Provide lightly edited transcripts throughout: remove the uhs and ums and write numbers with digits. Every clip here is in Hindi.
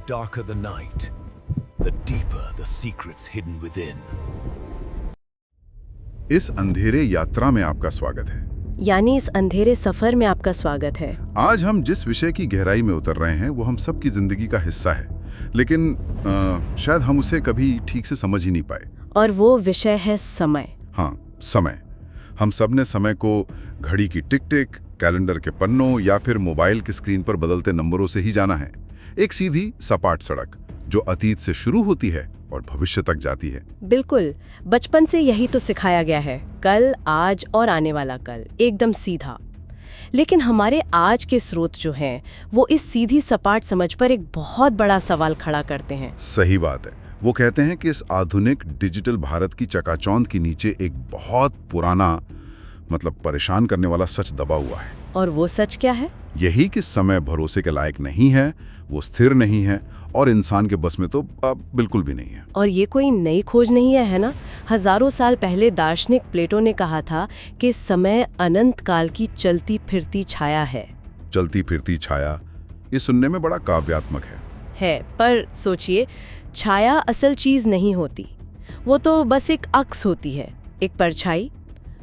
darker the night, the deeper the secrets hidden within. इस अंधेरे यात्रा में आपका स्वागत है। यानी इस अंधेरे सफर में आपका स्वागत है। आज हम जिस विषय की गहराई में उतर रहे हैं वो हम सब की जिंदगी का हिस्सा है, लेकिन शायद हम उसे कभी ठीक से समझ ही नहीं पाए। और वो विषय है समय। हाँ, समय। हम सब ने समय को घड़ी की टिक टिक, कैलेंडर के पन्नों या फिर मोबाइल की स्क्रीन पर बदलते नंबरों से ही जाना है। एक सीधी सपाट सड़क जो अतीत से शुरू होती है और भविष्य तक जाती है। बिल्कुल, बचपन से यही तो सिखाया गया है, कल, आज और आने वाला कल, एकदम सीधा। लेकिन हमारे आज के स्रोत जो हैं वो इस सीधी सपाट समझ पर एक बहुत बड़ा सवाल खड़ा करते हैं। सही बात है। वो कहते हैं कि इस आधुनिक डिजिटल भारत की चकाचौंध के नीचे एक बहुत पुराना, मतलब परेशान करने वाला सच दबा हुआ है। और वो सच क्या है? यही कि समय भरोसे के लायक नहीं है, वो स्थिर नहीं है और इंसान के बस में तो बिल्कुल भी नहीं है। और ये कोई नई खोज नहीं है ना? हजारों साल पहले दार्शनिक प्लेटो ने कहा था कि समय अनंत काल की चलती फिरती छाया है। चलती फिरती छाया, ये सुनने में बड़ा काव्यात्मक है। पर सोचिए, छाया असल चीज नहीं होती, वो तो बस एक अक्स होती है, एक परछाई।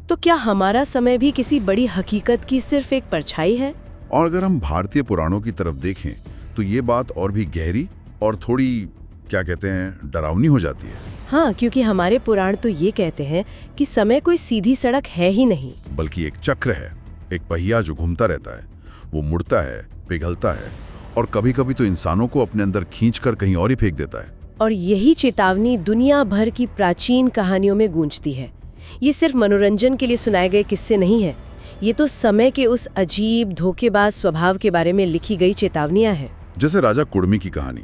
तो क्या हमारा समय भी किसी बड़ी हकीकत की सिर्फ एक परछाई है? और अगर हम भारतीय पुराणों की तरफ देखें तो ये बात और भी गहरी और थोड़ी, क्या कहते हैं, डरावनी हो जाती है। हाँ, क्योंकि हमारे पुराण तो ये कहते हैं कि समय कोई सीधी सड़क है ही नहीं, बल्कि एक चक्र है, एक पहिया जो घूमता रहता है। वो मुड़ता है, पिघलता है और कभी-कभी तो इंसानों को अपने अंदर खींचकर कहीं और ही फेंक देता है। और यही चेतावनी दुनिया भर की प्राचीन कहानियों में गूंजती है। ये सिर्फ मनोरंजन के लिए सुनाए गए किस्से नहीं है, ये तो समय के उस अजीब धोखेबाज स्वभाव के बारे में लिखी गई चेतावनियां हैं। जैसे राजा कुड़मी की कहानी।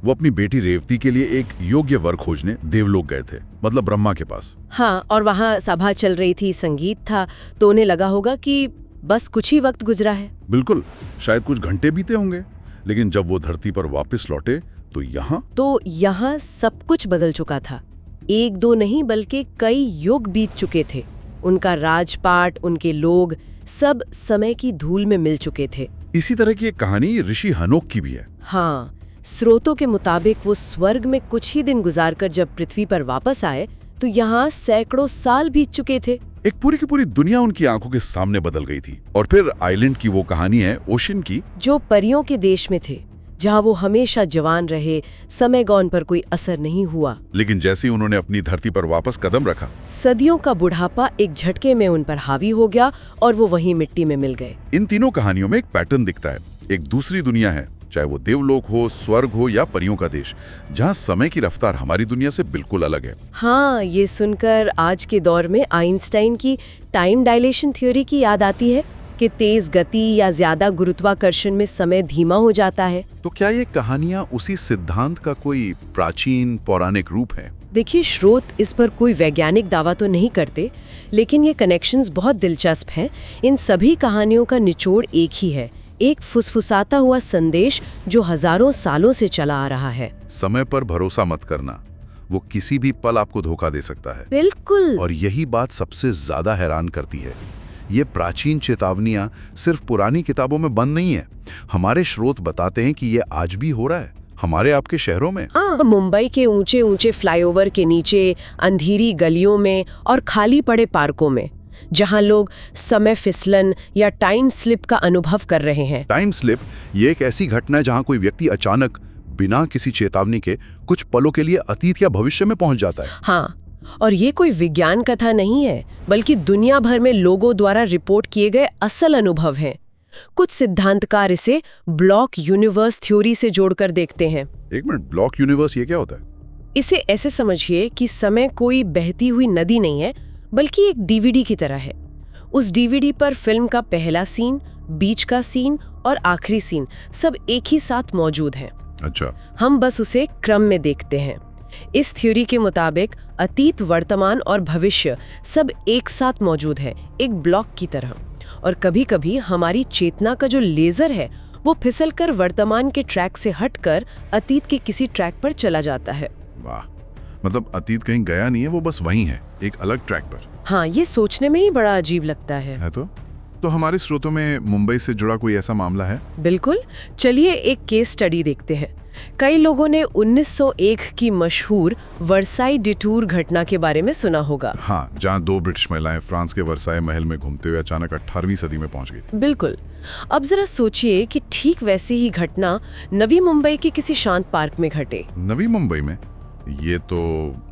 वो अपनी बेटी रेवती के लिए एक योग्य वर खोजने देवलोक गए थे, मतलब ब्रह्मा के पास। हाँ, और वहाँ सभा चल रही थी, संगीत था, तो उन्हें लगा होगा कि बस कुछ ही वक्त गुजरा है। बिल्कुल, शायद कुछ घंटे बीते होंगे, लेकिन जब वो धरती पर वापस लौटे तो यहाँ सब कुछ बदल चुका था। एक दो नहीं बल्कि कई युग बीत चुके थे। उनका राजपाट, उनके लोग, सब समय की धूल में मिल चुके थे। इसी तरह की एक कहानी ऋषि हनोक की भी है। हाँ, स्रोतों के मुताबिक वो स्वर्ग में कुछ ही दिन गुजारकर जब पृथ्वी पर वापस आए तो यहाँ सैकड़ों साल बीत चुके थे। एक पूरी की पूरी दुनिया उनकी आंखों के सामने बदल गई थी। और फिर आइलैंड की वो कहानी है ओशन की, जो परियों के देश में थे, जहाँ वो हमेशा जवान रहे, समय गौन पर कोई असर नहीं हुआ। लेकिन जैसे ही उन्होंने अपनी धरती पर वापस कदम रखा, सदियों का बुढ़ापा एक झटके में उन पर हावी हो गया और वो वहीं मिट्टी में मिल गए। इन तीनों कहानियों में एक पैटर्न दिखता है। एक दूसरी दुनिया है, चाहे वो देवलोक हो, स्वर्ग हो या परियों का देश, जहाँ समय की रफ्तार हमारी दुनिया से बिल्कुल अलग है। हाँ, ये सुनकर आज के दौर में आइंस्टाइन की टाइम डायलेशन थ्योरी की याद आती है कि तेज गति या ज्यादा गुरुत्वाकर्षण में समय धीमा हो जाता है। तो क्या ये कहानियां उसी सिद्धांत का कोई प्राचीन पौराणिक रूप है? देखिए, स्रोत इस पर कोई वैज्ञानिक दावा तो नहीं करते, लेकिन ये कनेक्शंस बहुत दिलचस्प हैं। इन सभी कहानियों का निचोड़ एक ही है, एक फुसफुसाता हुआ संदेश जो हजारों सालों से चला आ रहा है। समय पर भरोसा मत करना, वो किसी भी पल आपको धोखा दे सकता है। बिल्कुल। और यही बात सबसे ज्यादा हैरान करती है। ये प्राचीन चेतावनियां सिर्फ पुरानी किताबों में बंद नहीं है। हमारे स्रोत बताते हैं कि ये आज भी हो रहा है, हमारे आपके शहरों में। मुंबई के ऊंचे ऊंचे फ्लाईओवर के नीचे, अंधेरी गलियों में और खाली पड़े पार्कों में, जहां लोग समय फिसलन या टाइम स्लिप का अनुभव कर रहे हैं। टाइम स्लिप ये एक ऐसी घटना है जहां कोई व्यक्ति अचानक बिना किसी चेतावनी के कुछ पलों के लिए अतीत या भविष्य में पहुंच जाता है। हाँ, और ये कोई विज्ञान कथा नहीं है, बल्कि दुनिया भर में लोगों द्वारा रिपोर्ट किए गए असल अनुभव हैं। कुछ सिद्धांतकार इसे ब्लॉक यूनिवर्स थ्योरी से जोड़कर देखते हैं। एक मिनट, ब्लॉक यूनिवर्स ये क्या होता है? इसे ऐसे समझिए कि समय कोई बहती हुई नदी नहीं है, बल्कि एक डीवीडी की तरह है। उस डीवीडी पर फिल्म का पहला सीन, बीच का सीन और आखिरी सीन सब एक ही साथ मौजूद हैं। अच्छा। हम बस उसे क्रम में देखते हैं। इस थ्योरी के मुताबिक अतीत, वर्तमान और भविष्य सब एक साथ मौजूद है, एक ब्लॉक की तरह। और कभी-कभी हमारी चेतना का जो लेजर है वो फिसलकर वर्तमान के ट्रैक से हटकर अतीत के किसी ट्रैक पर चला जाता है। वाह, मतलब अतीत कहीं गया नहीं है, वो बस वहीं है, एक अलग ट्रैक पर। हाँ, ये सोचने में ही बड़ा अजीब लगता है। तो तो हमारे स्रोतों में मुंबई से जुड़ा कोई ऐसा मामला है? बिल्कुल, चलिए एक केस स्टडी देखते हैं। कई लोगों ने 1901 की मशहूर वर्साई डिटूर घटना के बारे में सुना होगा। हाँ, जहाँ 2 ब्रिटिश महिलाएं फ्रांस के वर्साई महल में घूमते हुए अचानक 18वीं सदी में पहुंच गई। बिल्कुल। अब जरा सोचिए कि ठीक वैसी ही घटना नवी मुंबई के किसी शांत पार्क में घटे। नवी मुंबई में? ये तो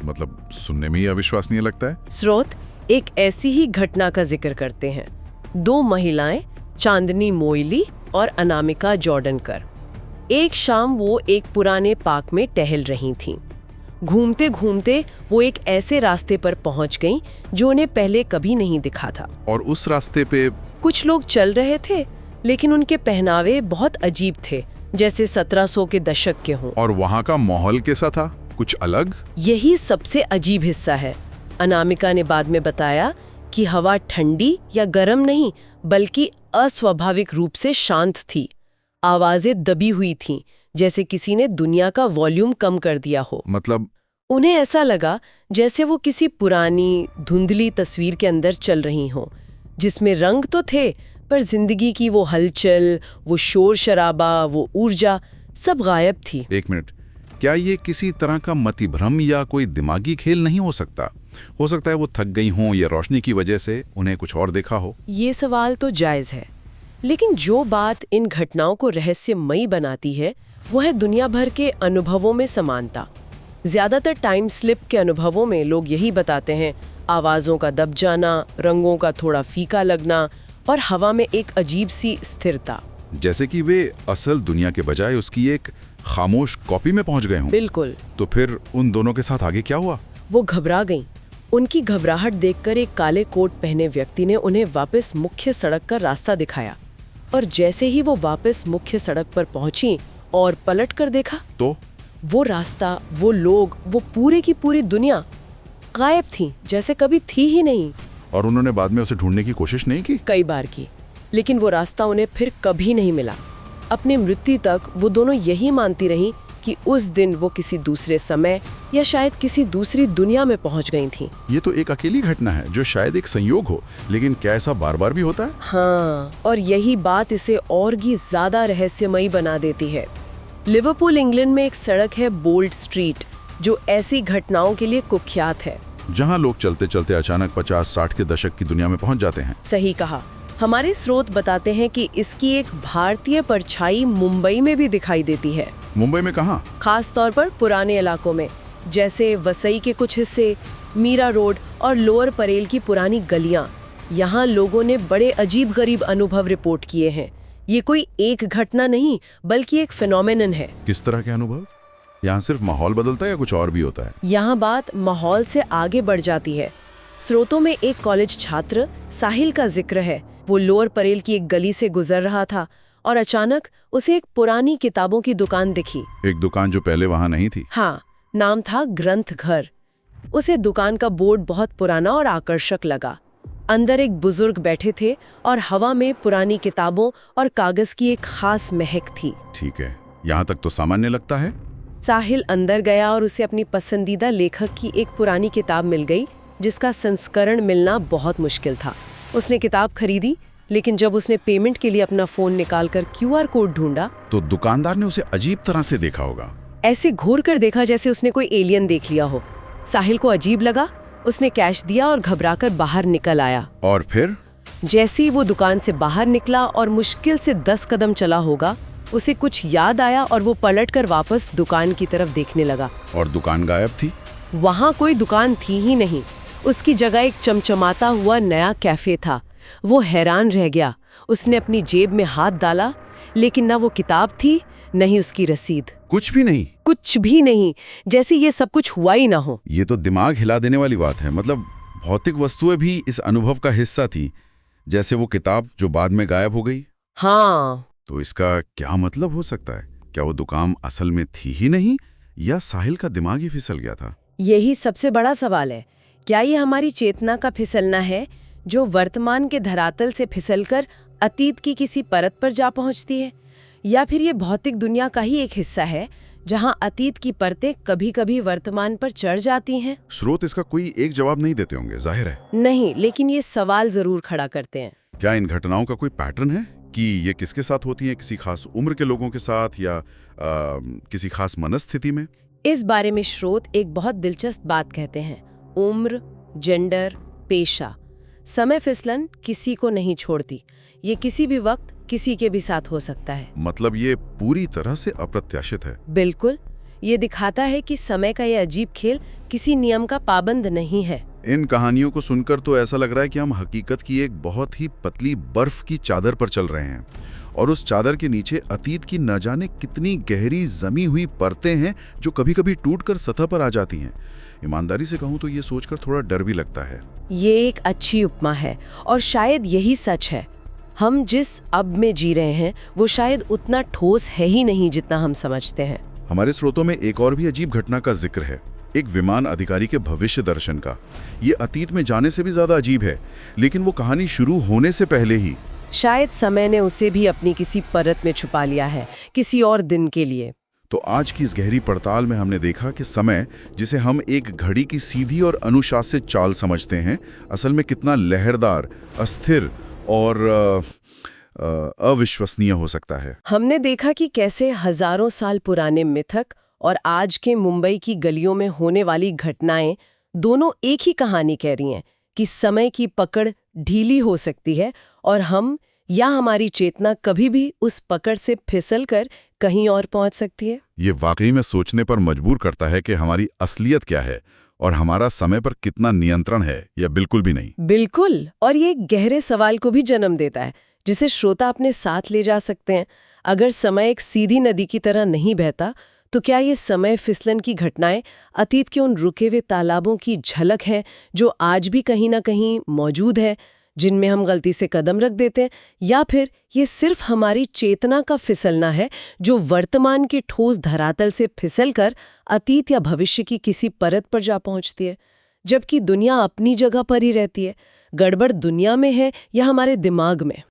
मतलब सुनने में ही अविश्वसनीय लगता है। स्रोत एक ऐसी ही घटना का जिक्र करते हैं। 2 महिलाएं, चांदनी मोइली और अनामिका जॉर्डनकर, एक शाम वो एक पुराने पार्क में टहल रही थीं। घूमते घूमते वो एक ऐसे रास्ते पर पहुंच गईं जो उन्हें पहले कभी नहीं दिखा था। और उस रास्ते पे कुछ लोग चल रहे थे, लेकिन उनके पहनावे बहुत अजीब थे, जैसे 1700 के दशक के हों। और वहाँ का माहौल कैसा था? कुछ अलग? यही सबसे अजीब हिस्सा है। अनामिका ने बाद में बताया कि हवा ठंडी या गर्म नहीं, बल्कि अस्वाभाविक रूप से शांत थी। आवाजें दबी हुई थीं, जैसे किसी ने दुनिया का वॉल्यूम कम कर दिया हो। मतलब? उन्हें ऐसा लगा जैसे वो किसी पुरानी धुंधली तस्वीर के अंदर चल रही हों, जिसमें रंग तो थे, पर जिंदगी की वो हलचल, वो शोर शराबा, वो ऊर्जा सब गायब थी। एक मिनट, क्या ये किसी तरह का मतिभ्रम या कोई दिमागी खेल नहीं हो सकता? हो सकता है वो थक गई हों या रोशनी की वजह से उन्हें कुछ और देखा हो। ये सवाल तो जायज है, लेकिन जो बात इन घटनाओं को रहस्यमयी बनाती है वो है दुनिया भर के अनुभवों में समानता। ज्यादातर टाइम स्लिप के अनुभवों में लोग यही बताते हैं, आवाजों का दब जाना, रंगों का थोड़ा फीका लगना और हवा में एक अजीब सी स्थिरता, जैसे कि वे असल दुनिया के बजाय उसकी एक खामोश कॉपी में पहुंच गए हों। बिल्कुल। तो फिर उन दोनों के साथ आगे क्या हुआ? वो घबरा गईं। उनकी घबराहट देखकर एक काले कोट पहने व्यक्ति ने उन्हें वापस मुख्य सड़क का रास्ता दिखाया, और जैसे ही वो वापस मुख्य सड़क पर पहुंची और पलट कर देखा तो वो रास्ता, वो लोग, वो पूरे की पूरी दुनिया गायब थी, जैसे कभी थी ही नहीं। और उन्होंने बाद में उसे ढूंढने की कोशिश नहीं की? कई बार की, लेकिन वो रास्ता उन्हें फिर कभी नहीं मिला। अपनी मृत्यु तक वो दोनों यही मानती रहीं कि उस दिन वो किसी दूसरे समय या शायद किसी दूसरी दुनिया में पहुंच गई थीं। ये तो एक अकेली घटना है जो शायद एक संयोग हो, लेकिन क्या ऐसा बार बार भी होता है? हाँ, और यही बात इसे और भी ज्यादा रहस्यमयी बना देती है। लिवरपूल इंग्लैंड में एक सड़क है बोल्ड स्ट्रीट, जो ऐसी घटनाओं के लिए कुख्यात है, जहाँ लोग चलते चलते अचानक 50-60 के दशक की दुनिया में पहुंच जाते हैं। सही कहा। हमारे स्रोत बताते हैं कि इसकी एक भारतीय परछाई मुंबई में भी दिखाई देती है। मुंबई में कहाँ? खास तौर पर पुराने इलाकों में, जैसे वसई के कुछ हिस्से, मीरा रोड और लोअर परेल की पुरानी गलियां। यहाँ लोगों ने बड़े अजीब गरीब अनुभव रिपोर्ट किए हैं। ये कोई एक घटना नहीं, बल्कि एक फिनोमेनन है। किस तरह के अनुभव? यहाँ सिर्फ माहौल बदलता है या कुछ और भी होता है? यहाँ बात माहौल से आगे बढ़ जाती है। स्रोतों में एक कॉलेज छात्र साहिल का जिक्र है। वो लोअर परेल की एक गली से गुजर रहा था और अचानक उसे एक पुरानी किताबों की दुकान दिखी। एक दुकान जो पहले वहाँ नहीं थी? हाँ, नाम था ग्रंथ घर। उसे दुकान का बोर्ड बहुत पुराना और आकर्षक लगा। अंदर एक बुजुर्ग बैठे थे और हवा में पुरानी किताबों और कागज की एक खास महक थी। ठीक है, यहाँ तक तो सामान्य लगता है। साहिल अंदर गया और उसे अपनी पसंदीदा लेखक की एक पुरानी किताब मिल गई, जिसका संस्करण मिलना बहुत मुश्किल था। उसने किताब खरीदी, लेकिन जब उसने पेमेंट के लिए अपना फोन निकालकर QR कोड ढूंढा तो दुकानदार ने उसे अजीब तरह से देखा होगा। ऐसे घूर कर देखा जैसे उसने कोई एलियन देख लिया हो। साहिल को अजीब लगा। उसने कैश दिया और घबराकर बाहर निकल आया। और फिर? जैसे ही वो दुकान से बाहर निकला और मुश्किल से 10 कदम चला होगा, उसे कुछ याद आया और वो पलटकर वापस दुकान की तरफ देखने लगा। और दुकान गायब थी? वहाँ कोई दुकान थी ही नहीं। उसकी जगह एक चमचमाता हुआ नया कैफे था। वो हैरान रह गया। उसने अपनी जेब में हाथ डाला, लेकिन ना वो किताब थी, न ही उसकी रसीद। कुछ भी नहीं? कुछ भी नहीं, जैसे ये सब कुछ हुआ ही ना हो। ये तो दिमाग हिला देने वाली बात है। मतलब भौतिक वस्तुएं भी इस अनुभव का हिस्सा थी, जैसे वो किताब जो बाद में गायब हो गई। हाँ, तो इसका क्या मतलब हो सकता है? क्या वो दुकान असल में थी ही नहीं, या साहिल का दिमाग ही फिसल गया था? यही सबसे बड़ा सवाल है। क्या ये हमारी चेतना का फिसलना है, जो वर्तमान के धरातल से फिसलकर अतीत की किसी परत पर जा पहुंचती है, या फिर ये भौतिक दुनिया का ही एक हिस्सा है, जहां अतीत की परतें कभी-कभी वर्तमान पर चढ़ जाती हैं? स्रोत इसका कोई एक जवाब नहीं देते होंगे, जाहिर है। नहीं, लेकिन ये सवाल जरूर खड़ा करते हैं। क्या इन घटनाओं का कोई पैटर्न है कि ये किसके साथ होती हैं, किसी खास उम्र के लोगों के साथ या किसी खास मनस्थिति में? इस बारे में स्रोत एक बहुत दिलचस्प बात कहते हैं। उम्र, जेंडर, पेशा, समय फिसलन किसी को नहीं छोड़ती। ये किसी भी वक्त किसी के भी साथ हो सकता है। मतलब ये पूरी तरह से अप्रत्याशित है। बिल्कुल, ये दिखाता है कि समय का ये अजीब खेल किसी नियम का पाबंद नहीं है। इन कहानियों को सुनकर तो ऐसा लग रहा है कि हम हकीकत की एक बहुत ही पतली बर्फ की चादर पर चल रहे हैं और उस चादर के नीचे अतीत की न जाने कितनी गहरी जमी हुई परतें हैं जो कभी-कभी टूटकर सतह पर आ जाती हैं। ईमानदारी से कहूं तो ये सोचकर थोड़ा डर भी लगता है। ये एक अच्छी उपमा है और शायद यही सच है। हम जिस अब में जी रहे हैं वो शायद उतना ठोस है ही नहीं जितना हम समझते हैं। हमारे स्रोतों में एक और भी अजीब घटना का जिक्र है, एक विमान अधिकारी के भविष्य दर्शन का। ये अतीत में जाने से भी ज्यादा अजीब है, लेकिन वो कहानी शुरू होने से पहले ही शायद समय ने उसे भी अपनी किसी परत में छुपा लिया है, किसी और दिन के लिए। तो आज की इस गहरी पड़ताल में हमने देखा कि समय, जिसे हम एक घड़ी की सीधी और अनुशासित चाल समझते हैं, असल में कितना लहरदार, अस्थिर और अविश्वसनीय हो सकता है। हमने देखा कि कैसे हजारों साल पुराने मिथक और आज के मुंबई की गलियों में होने वाली घटनाएं दोनों एक ही कहानी कह रही हैं कि समय की पकड़ ढीली हो सकती है और हम या हमारी चेतना कभी भी उस पकड़ से फिसलकर कहीं और पहुंच सकती है। ये वाकई में सोचने पर मजबूर करता है कि हमारी असलियत क्या है और हमारा समय पर कितना नियंत्रण है या बिल्कुल भी नहीं। बिल्कुल, और ये एक गहरे सवाल को भी जन्म देता है जिसे श्रोता अपने साथ ले जा सकते हैं। अगर समय एक सीधी नदी की तरह नहीं बहता तो क्या ये समय फिसलन की घटनाएं अतीत के उन रुके हुए तालाबों की झलक है जो आज भी कहीं ना कहीं मौजूद है, जिनमें हम गलती से कदम रख देते हैं, या फिर ये सिर्फ हमारी चेतना का फिसलना है जो वर्तमान के ठोस धरातल से फिसलकर अतीत या भविष्य की किसी परत पर जा पहुंचती है, जबकि दुनिया अपनी जगह पर ही रहती है। गड़बड़ दुनिया में है या हमारे दिमाग में?